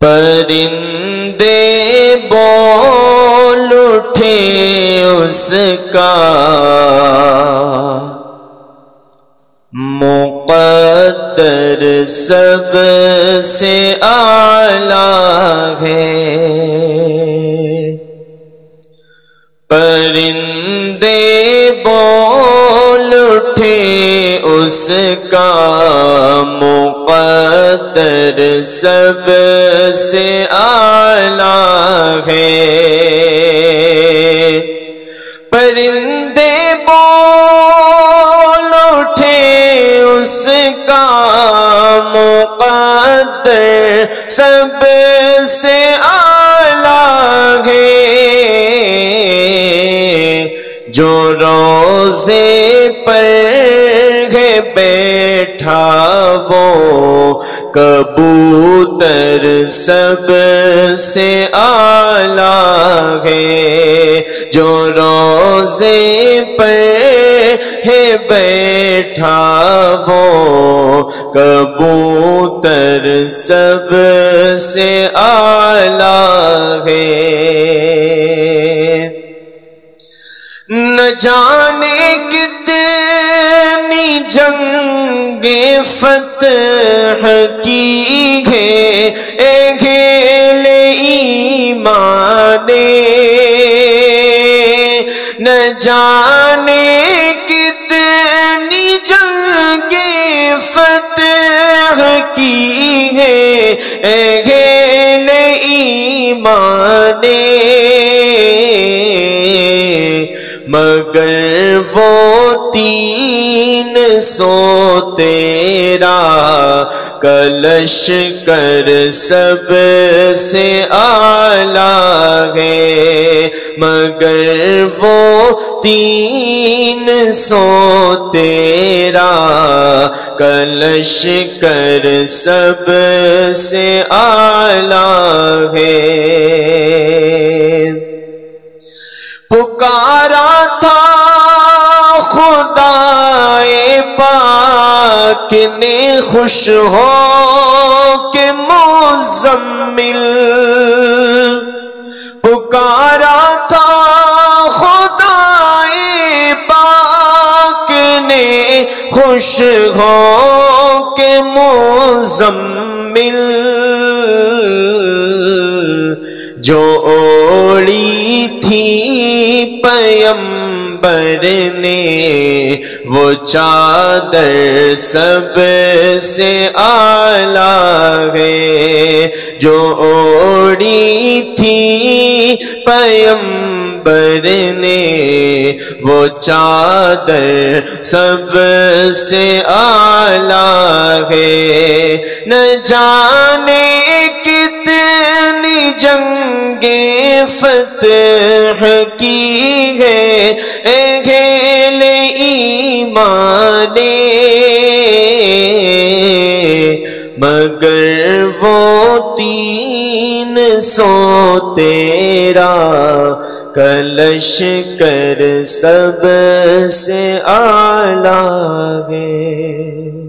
پرندے بول اٹھے اس کا مقدر سب سے اعلیٰ ہے۔ پرندے بول اٹھے اس کا مقدر سب سے اعلیٰ ہے۔ پرندے بول اٹھے اس کا مقدر سب سے اعلیٰ ہے۔ جو روزے پر ہے بیٹھا وہ کبوتر سب سے اعلیٰ ہے۔ جو روزے پر ہے بیٹھا وہ کبوتر سب سے اعلیٰ ہے۔ نہ جانے کتنی جنگیں فتح کی ہے اہل ایمان نے۔ نہ جانے کتنی جنگیں فتح کی ہے اہل ایمان نے، مگر وہ 300 تیرا کلشکر سب سے اعلیٰ ہے۔ مگر وہ 300 تیرا کلشکر سب سے اعلیٰ ہے۔ پکارا تھا خدائے پاک نے خوش ہو کے مزمل، پکارا تھا خدائے پاک نے خوش ہو کے مزمل، جو اوڑی تھی پیمبر نے وہ چادر سب سے اعلیٰ ہے۔ جو اوڑی تھی پیمبر نے وہ چادر سب سے اعلیٰ ہے۔ نہ جانے کتنی جنگیں فتح کی ہے اہل ایمان نے، مگر وہ 300 تیرا کلشکر سب سے اعلیٰ ہے۔